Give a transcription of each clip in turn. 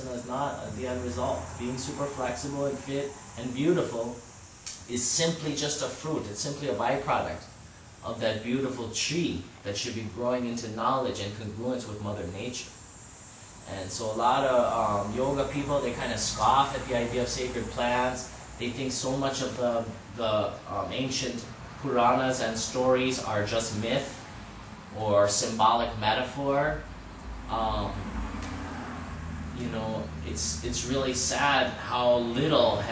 person is not the end result. Being super flexible and fit and beautiful is simply just a fruit. It's simply a byproduct of that beautiful tree that should be growing into knowledge and congruence with Mother Nature. And so a lot of yoga people, they kind of scoff at the idea of sacred plants. They think so much of the ancient Puranas and stories are just myth or symbolic metaphor. You know, it's really sad how little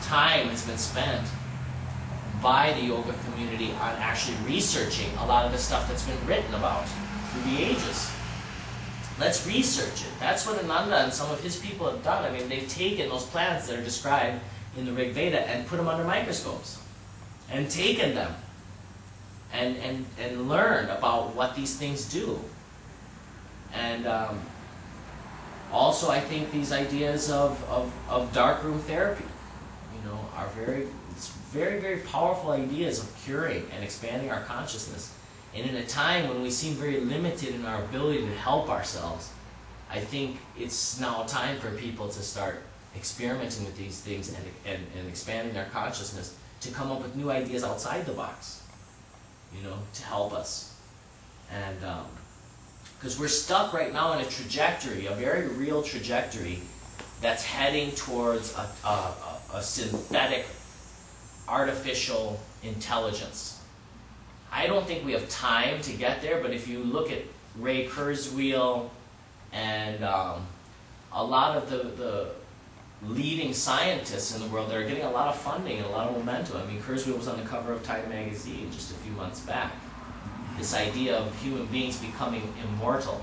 time has been spent by the yoga community on actually researching a lot of the stuff that's been written about through the ages. Let's research it. That's what Ananda and some of his people have done. I mean, they've taken those plants that are described in the Rig Veda and put them under microscopes and taken them and learned about what these things do. And also, I think these ideas of darkroom therapy, you know, are very, very powerful ideas of curing and expanding our consciousness. And in a time when we seem very limited in our ability to help ourselves, I think it's now time for people to start experimenting with these things and expanding their consciousness to come up with new ideas outside the box, you know, to help us. And because we're stuck right now in a trajectory, a very real trajectory, that's heading towards a synthetic, artificial intelligence. I don't think we have time to get there, but if you look at Ray Kurzweil and a lot of the leading scientists in the world that are getting a lot of funding and a lot of momentum. I mean, Kurzweil was on the cover of Time magazine just a few months back. This idea of human beings becoming immortal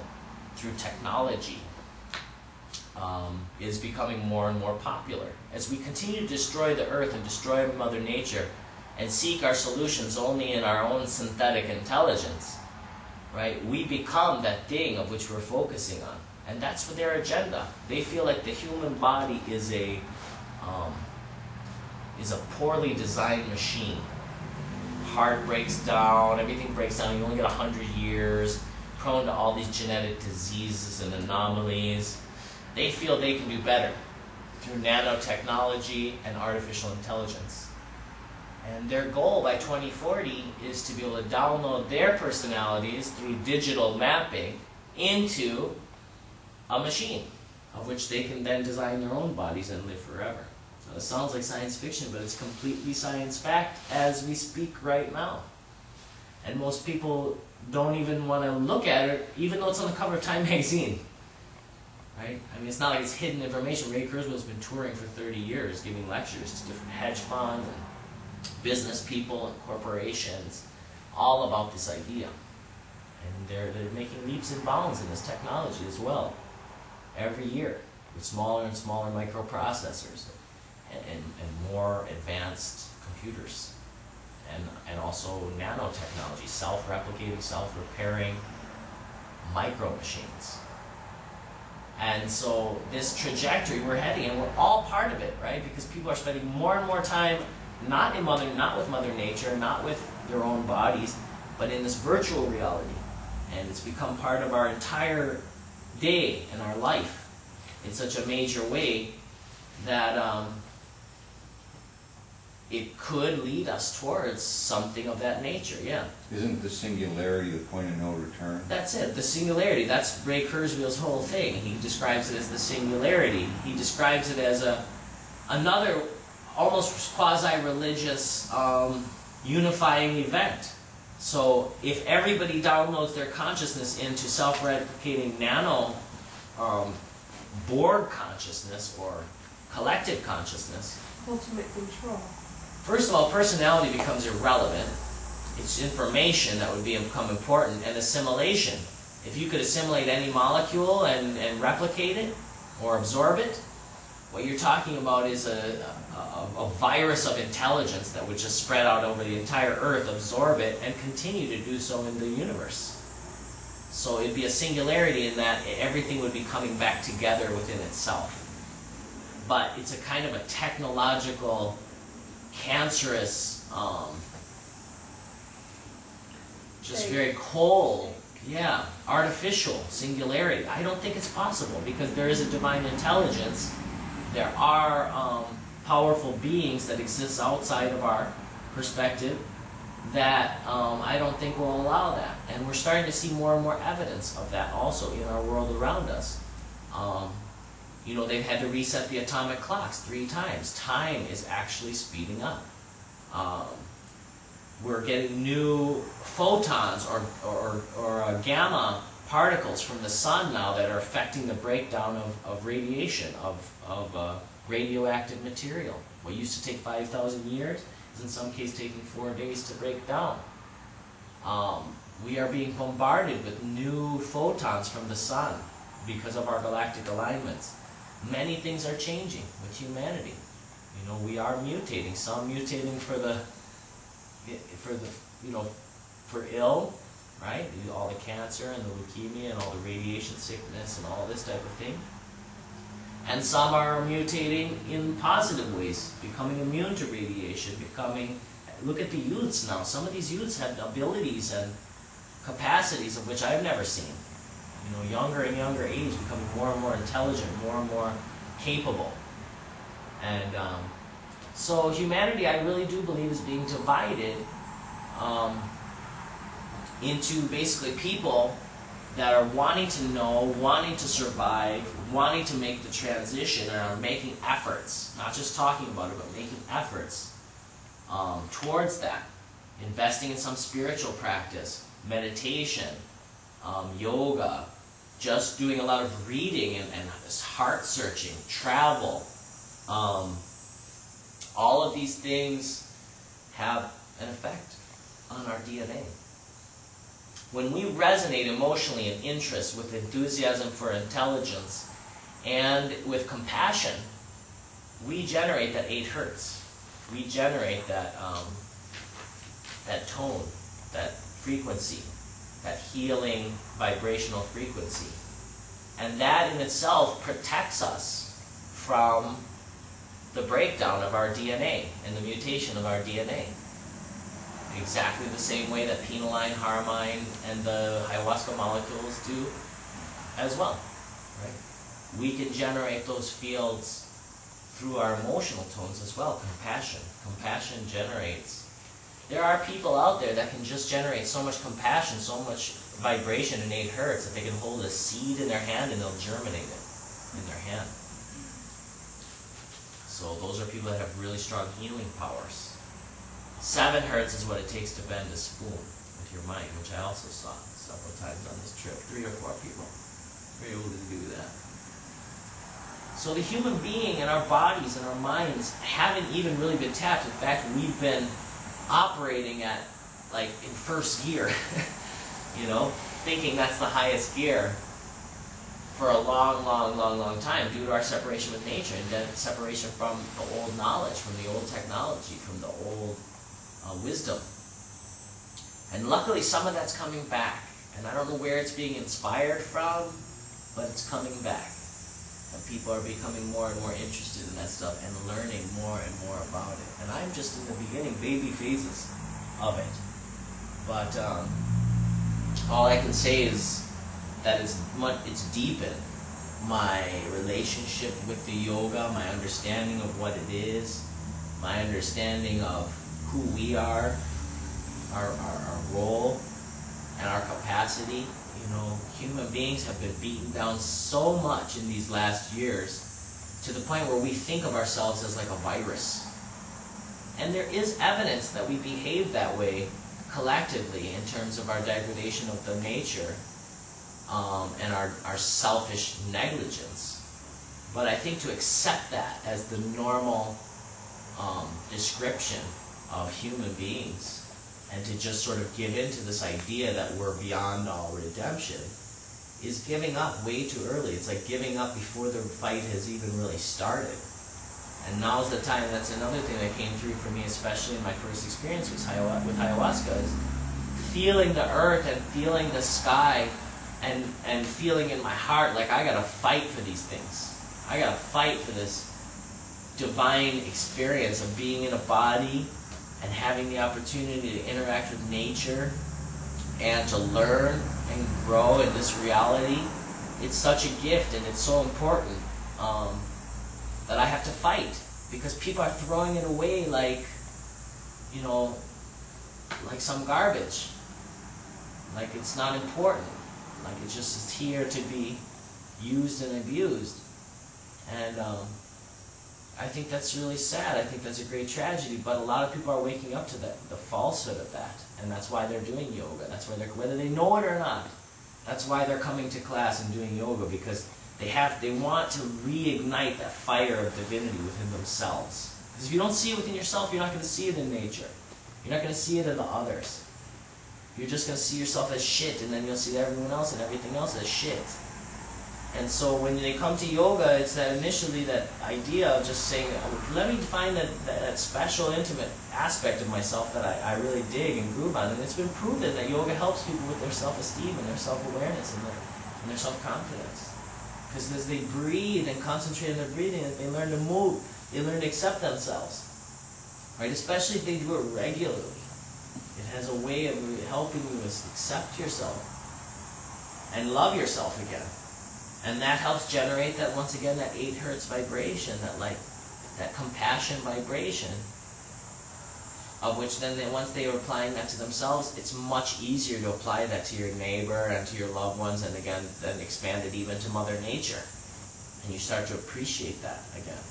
through technology is becoming more and more popular. As we continue to destroy the earth and destroy Mother Nature and seek our solutions only in our own synthetic intelligence, right, we become that thing of which we're focusing on. And that's for their agenda. They feel like the human body is a poorly designed machine. Heart breaks down, everything breaks down, you only get 100 years, prone to all these genetic diseases and anomalies. They feel they can do better through nanotechnology and artificial intelligence. And their goal by 2040 is to be able to download their personalities through digital mapping into a machine, of which they can then design their own bodies and live forever. Now, it sounds like science fiction, but it's completely science fact as we speak right now. And most people don't even want to look at it, even though it's on the cover of Time magazine. Right? I mean, it's not like it's hidden information. Ray Kurzweil's been touring for 30 years, giving lectures to different hedge funds and business people and corporations, all about this idea. And they're making leaps and bounds in this technology as well, every year, with smaller and smaller microprocessors and more advanced computers. And also nanotechnology, self-replicating, self-repairing micro machines. And so this trajectory we're heading, and we're all part of it, right? Because people are spending more and more time not with Mother Nature, not with their own bodies, but in this virtual reality. And it's become part of our entire day and our life in such a major way that it could lead us towards something of that nature, yeah. Isn't the singularity the point of no return? That's it, the singularity. That's Ray Kurzweil's whole thing. He describes it as the singularity. He describes it as another almost quasi-religious unifying event. So if everybody downloads their consciousness into self-replicating nano board consciousness or collective consciousness, ultimate control. First of all, personality becomes irrelevant. It's information that would become important, and assimilation. If you could assimilate any molecule and replicate it or absorb it, what you're talking about is a virus of intelligence that would just spread out over the entire Earth, absorb it, and continue to do so in the universe. So it'd be a singularity in that everything would be coming back together within itself. But it's a kind of a technological, cancerous, just very cold Yeah, artificial singularity. I don't think it's possible because there is a divine intelligence. There are powerful beings that exist outside of our perspective that I don't think will allow that. And we're starting to see more and more evidence of that also in our world around us. You know, they've had to reset the atomic clocks 3 times. Time is actually speeding up. We're getting new photons or gamma particles from the sun now that are affecting the breakdown of radiation, of radioactive material. What used to take 5,000 years is in some cases taking 4 days to break down. We are being bombarded with new photons from the sun because of our galactic alignments. Many things are changing with humanity. You know, we are mutating. Some mutating for ill, right? All the cancer and the leukemia and all the radiation sickness and all this type of thing. And some are mutating in positive ways, becoming immune to radiation, look at the youths now. Some of these youths have abilities and capacities of which I've never seen. You know, younger and younger age, becoming more and more intelligent, more and more capable. And so humanity, I really do believe, is being divided into basically people that are wanting to know, wanting to survive, wanting to make the transition, and are making efforts, not just talking about it, but making efforts towards that. Investing in some spiritual practice, meditation, yoga, just doing a lot of reading and heart searching, travel. All of these things have an effect on our DNA. When we resonate emotionally in interest, with enthusiasm for intelligence, and with compassion, we generate that 8 hertz. We generate that, that tone, that frequency, that healing vibrational frequency. And that in itself protects us from the breakdown of our DNA and the mutation of our DNA. Exactly the same way that penoline, harmine, and the ayahuasca molecules do as well. Right? We can generate those fields through our emotional tones as well. Compassion. Compassion generates. There are people out there that can just generate so much compassion, so much vibration in 8 hertz that they can hold a seed in their hand and they'll germinate it in their hand. So those are people that have really strong healing powers. 7 hertz is what it takes to bend a spoon with your mind, which I also saw several times on this trip. 3 or 4 people were able to do that. So the human being and our bodies and our minds haven't even really been tapped. In fact, we've been operating at, like, in first gear, you know, thinking that's the highest gear for a long, long, long, long time due to our separation with nature and then separation from the old knowledge, from the old technology, from the old wisdom. And luckily some of that's coming back. And I don't know where it's being inspired from, but it's coming back. And people are becoming more and more interested in that stuff and learning more and more about it. And I'm just in the beginning, baby phases of it. But all I can say is that it's deepened my relationship with the yoga, my understanding of what it is, my understanding of who we are, our role, and our capacity. You know, human beings have been beaten down so much in these last years to the point where we think of ourselves as like a virus. And there is evidence that we behave that way collectively in terms of our degradation of the nature and our selfish negligence. But I think to accept that as the normal description of human beings and to just sort of give in to this idea that we're beyond all redemption is giving up way too early. It's like giving up before the fight has even really started. And now's the time. That's another thing that came through for me, especially in my first experience with ayahuasca, is feeling the earth and feeling the sky and feeling in my heart like I gotta fight for these things. I gotta fight for this divine experience of being in a body and having the opportunity to interact with nature and to learn and grow in this reality, it's such a gift and it's so important that I have to fight, because people are throwing it away like, you know, like some garbage. Like it's not important. Like it just is here to be used and abused. And I think that's really sad. I think that's a great tragedy. But a lot of people are waking up to the falsehood of that. And that's why they're doing yoga. That's why they're, whether they know it or not, that's why they're coming to class and doing yoga, because they want to reignite that fire of divinity within themselves. Because if you don't see it within yourself, you're not going to see it in nature. You're not going to see it in the others. You're just going to see yourself as shit, and then you'll see everyone else and everything else as shit. And so when they come to yoga, it's that initially that idea of just saying, let me find that special, intimate aspect of myself that I really dig and groove on. And it's been proven that yoga helps people with their self-esteem and their self-awareness and their self-confidence. Because as they breathe and concentrate on their breathing, they learn to move, they learn to accept themselves. Right? Especially if they do it regularly. It has a way of helping you accept yourself and love yourself again. And that helps generate that, once again, that 8 hertz vibration, that compassion vibration, of which then once they are applying that to themselves, it's much easier to apply that to your neighbor and to your loved ones, and again, then expand it even to Mother Nature. And you start to appreciate that again.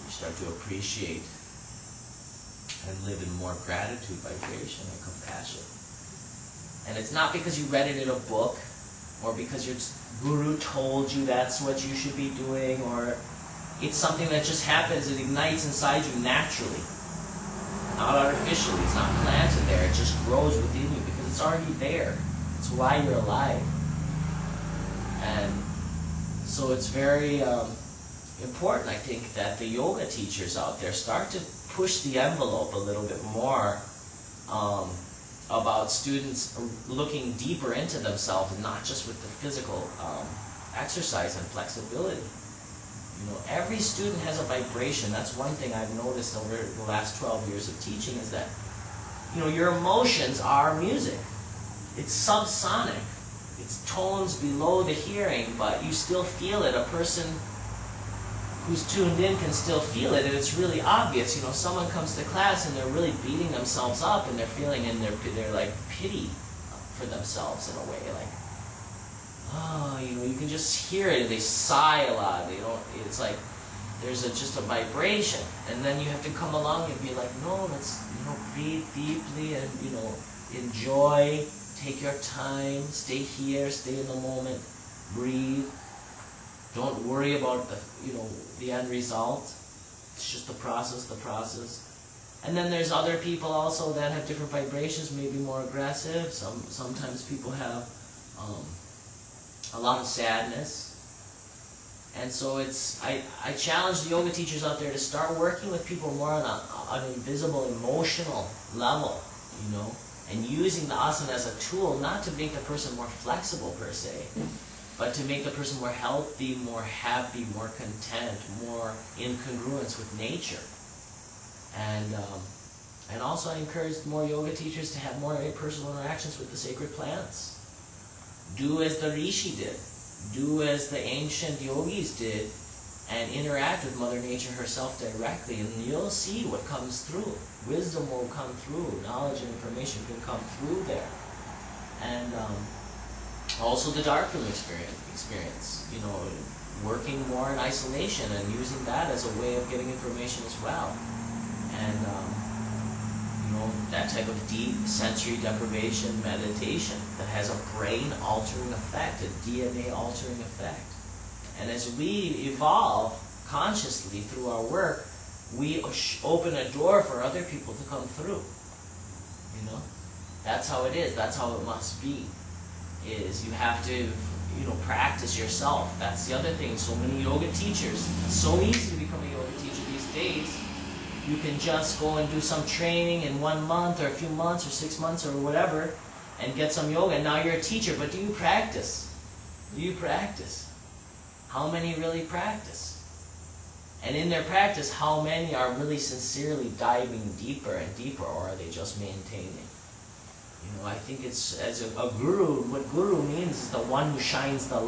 You start to appreciate and live in more gratitude, vibration, and compassion. And it's not because you read it in a book, or because your guru told you that's what you should be doing, or it's something that just happens, it ignites inside you naturally. Not artificially, it's not planted there, it just grows within you because it's already there. It's why you're alive. And so it's very important, I think, that the yoga teachers out there start to push the envelope a little bit more about students looking deeper into themselves, and not just with the physical exercise and flexibility. You know, every student has a vibration. That's one thing I've noticed over the last 12 years of teaching, is that, you know, your emotions are music. It's subsonic. It's tones below the hearing, but you still feel it. A person who's tuned in can still feel it, and it's really obvious. You know, someone comes to class and they're really beating themselves up, and they're feeling in their like pity for themselves in a way, like, oh, you know, you can just hear it. They sigh a lot. They don't. It's like there's just a vibration, and then you have to come along and be like, no, let's, you know, breathe deeply and, you know, enjoy. Take your time. Stay here. Stay in the moment. Breathe. Don't worry about the end result. It's just the process. And then there's other people also that have different vibrations, maybe more aggressive. Sometimes people have a lot of sadness. And so I challenge the yoga teachers out there to start working with people more on an invisible emotional level, you know, and using the asana as a tool, not to make the person more flexible per se, but to make the person more healthy, more happy, more content, more in congruence with nature. And also I encourage more yoga teachers to have more personal interactions with the sacred plants. Do as the Rishi did. Do as the ancient yogis did, and interact with Mother Nature herself directly, and you'll see what comes through. Wisdom will come through. Knowledge and information can come through there. And also the darkroom experience, you know, working more in isolation and using that as a way of getting information as well. And, you know, that type of deep sensory deprivation meditation that has a brain-altering effect, a DNA-altering effect. And as we evolve consciously through our work, we open a door for other people to come through. You know? That's how it is. That's how it must be. Is you have to, you know, practice yourself. That's the other thing. So many yoga teachers, it's so easy to become a yoga teacher these days. You can just go and do some training in 1 month or a few months or 6 months or whatever and get some yoga, and now you're a teacher. But do you practice? Do you practice? How many really practice? And in their practice, how many are really sincerely diving deeper and deeper, or are they just maintaining? You know, I think it's, as a guru, what guru means is the one who shines the light.